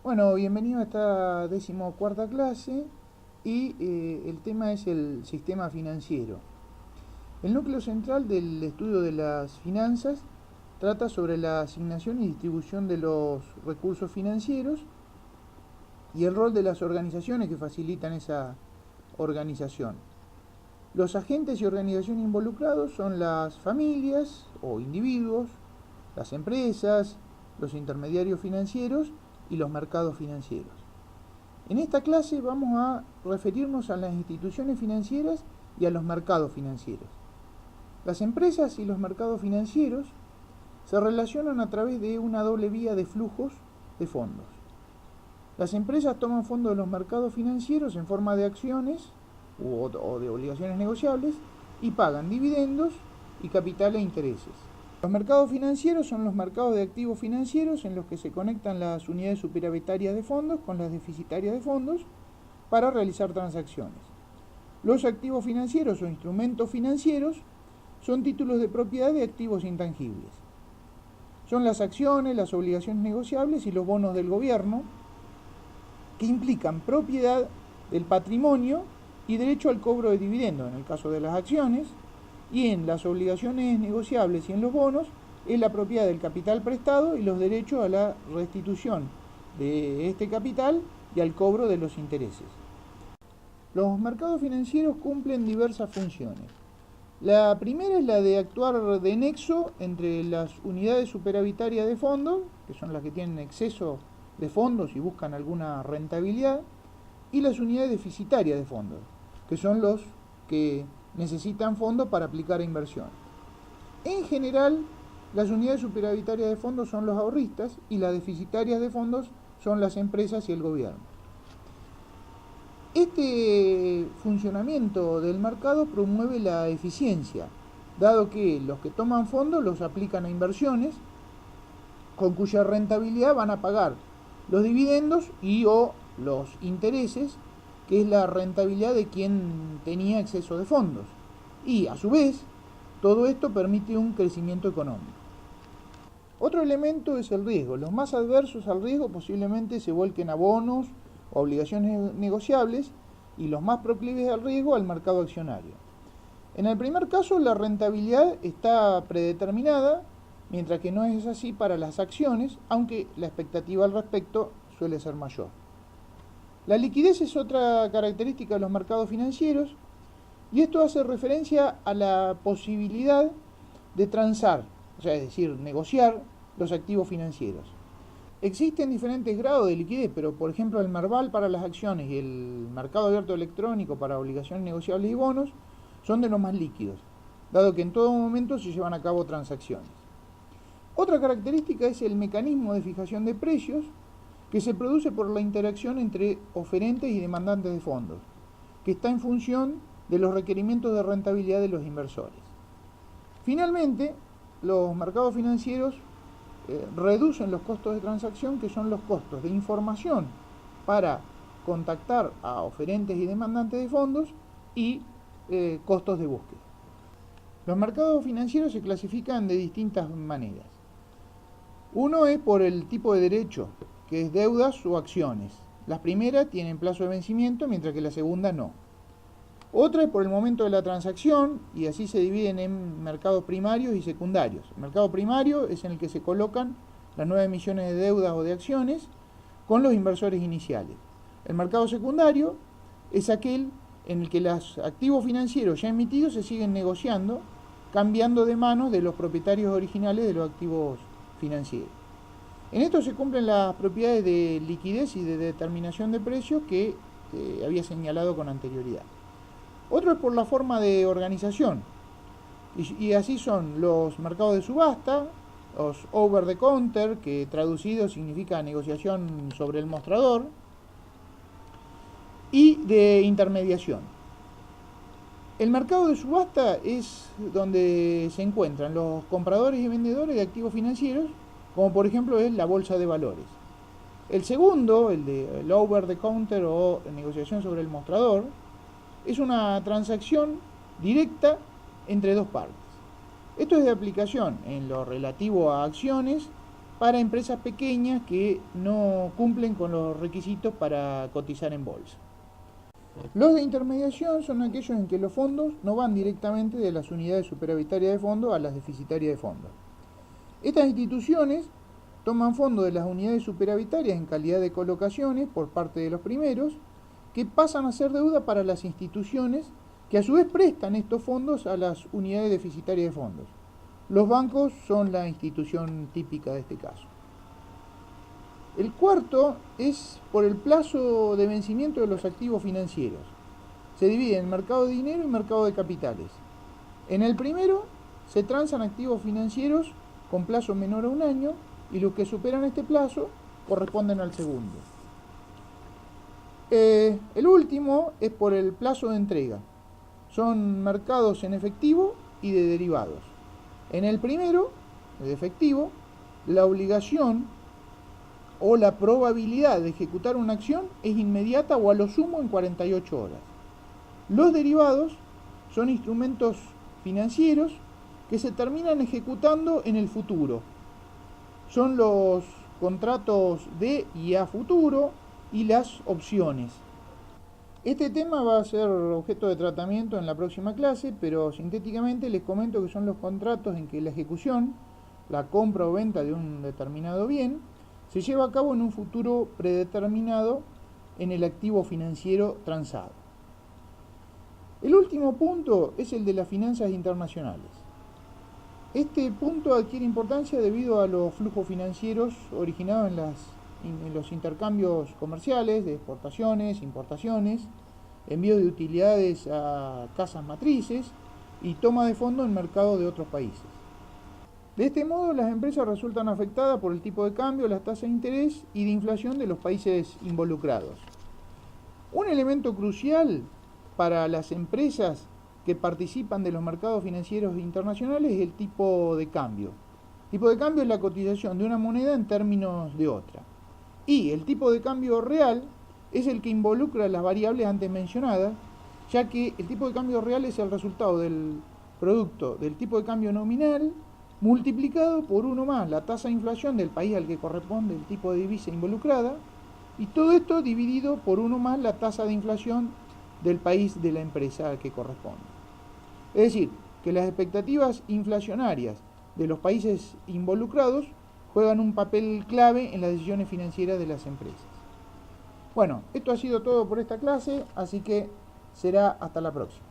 Bueno, bienvenido a esta 14ª clase y el tema es el sistema financiero. El núcleo central del estudio de las finanzas trata sobre la asignación y distribución de los recursos financieros y el rol de las organizaciones que facilitan esa organización. Los agentes y organizaciones involucrados son las familias o individuos, las empresas, los intermediarios financieros y los mercados financieros. En esta clase vamos a referirnos a las instituciones financieras y a los mercados financieros. Las empresas y los mercados financieros se relacionan a través de una doble vía de flujos de fondos. Las empresas toman fondos de los mercados financieros en forma de acciones o de obligaciones negociables y pagan dividendos y capital e intereses. Los mercados financieros son los mercados de activos financieros en los que se conectan las unidades superavitarias de fondos con las deficitarias de fondos para realizar transacciones. Los activos financieros o instrumentos financieros son títulos de propiedad de activos intangibles. Son las acciones, las obligaciones negociables y los bonos del gobierno que implican propiedad del patrimonio y derecho al cobro de dividendos en el caso de las acciones, y en las obligaciones negociables y en los bonos es la propiedad del capital prestado y los derechos a la restitución de este capital y al cobro de los intereses. Los mercados financieros cumplen diversas funciones. La primera es la de actuar de nexo entre las unidades superavitarias de fondos, que son las que tienen exceso de fondos y buscan alguna rentabilidad, y las unidades deficitarias de fondos, que son los que necesitan fondos para aplicar a inversión. En general, las unidades superavitarias de fondos son los ahorristas y las deficitarias de fondos son las empresas y el gobierno. Este funcionamiento del mercado promueve la eficiencia, dado que los que toman fondos los aplican a inversiones, con cuya rentabilidad van a pagar los dividendos y o los intereses, que es la rentabilidad de quien tenía exceso de fondos. Y a su vez, todo esto permite un crecimiento económico. Otro elemento es el riesgo. Los más adversos al riesgo posiblemente se vuelquen a bonos o obligaciones negociables y los más proclives al riesgo al mercado accionario. En el primer caso, la rentabilidad está predeterminada, mientras que no es así para las acciones, aunque la expectativa al respecto suele ser mayor. La liquidez es otra característica de los mercados financieros y esto hace referencia a la posibilidad de transar, o sea, es decir, negociar los activos financieros. Existen diferentes grados de liquidez, pero por ejemplo el Merval para las acciones y el mercado abierto electrónico para obligaciones negociables y bonos son de los más líquidos, dado que en todo momento se llevan a cabo transacciones. Otra característica es el mecanismo de fijación de precios, que se produce por la interacción entre oferentes y demandantes de fondos, que está en función de los requerimientos de rentabilidad de los inversores. Finalmente, los mercados financieros reducen los costos de transacción, que son los costos de información para contactar a oferentes y demandantes de fondos y costos de búsqueda. Los mercados financieros se clasifican de distintas maneras. Uno es por el tipo de derecho, que es deudas o acciones. Las primeras tienen plazo de vencimiento, mientras que la segunda no. Otra es por el momento de la transacción, y así se dividen en mercados primarios y secundarios. El mercado primario es en el que se colocan las nuevas emisiones de deudas o de acciones con los inversores iniciales. El mercado secundario es aquel en el que los activos financieros ya emitidos se siguen negociando, cambiando de manos de los propietarios originales de los activos financieros. En esto se cumplen las propiedades de liquidez y de determinación de precios que había señalado con anterioridad. Otro es por la forma de organización, y así son los mercados de subasta, los over the counter, que traducido significa negociación sobre el mostrador, y de intermediación. El mercado de subasta es donde se encuentran los compradores y vendedores de activos financieros, como por ejemplo es la bolsa de valores. El segundo, el over the counter o negociación sobre el mostrador, es una transacción directa entre dos partes. Esto es de aplicación en lo relativo a acciones para empresas pequeñas que no cumplen con los requisitos para cotizar en bolsa. Los de intermediación son aquellos en que los fondos no van directamente de las unidades superavitarias de fondo a las deficitarias de fondo. Estas instituciones toman fondos de las unidades superavitarias en calidad de colocaciones por parte de los primeros, que pasan a ser deuda para las instituciones que a su vez prestan estos fondos a las unidades deficitarias de fondos. Los bancos son la institución típica de este caso. El cuarto es por el plazo de vencimiento de los activos financieros. Se divide en mercado de dinero y mercado de capitales. En el primero se transan activos financieros con plazo menor a un año y los que superan este plazo corresponden al segundo. El último es por el plazo de entrega. Son mercados en efectivo y de derivados. En el primero, el de efectivo, la obligación o la probabilidad de ejecutar una acción es inmediata o a lo sumo en 48 horas. Los derivados son instrumentos financieros que se terminan ejecutando en el futuro. Son los contratos de y a futuro y las opciones. Este tema va a ser objeto de tratamiento en la próxima clase, pero sintéticamente les comento que son los contratos en que la ejecución, la compra o venta de un determinado bien, se lleva a cabo en un futuro predeterminado en el activo financiero transado. El último punto es el de las finanzas internacionales. Este punto adquiere importancia debido a los flujos financieros originados en los intercambios comerciales de exportaciones, importaciones, envíos de utilidades a casas matrices y toma de fondos en mercados de otros países. De este modo, las empresas resultan afectadas por el tipo de cambio, las tasas de interés y de inflación de los países involucrados. Un elemento crucial para las empresas que participan de los mercados financieros internacionales es el tipo de cambio. El tipo de cambio es la cotización de una moneda en términos de otra. Y el tipo de cambio real es el que involucra las variables antes mencionadas, ya que el tipo de cambio real es el resultado del producto del tipo de cambio nominal multiplicado por uno más la tasa de inflación del país al que corresponde el tipo de divisa involucrada, y todo esto dividido por uno más la tasa de inflación del país de la empresa al que corresponde. Es decir, que las expectativas inflacionarias de los países involucrados juegan un papel clave en las decisiones financieras de las empresas. Bueno, esto ha sido todo por esta clase, así que será hasta la próxima.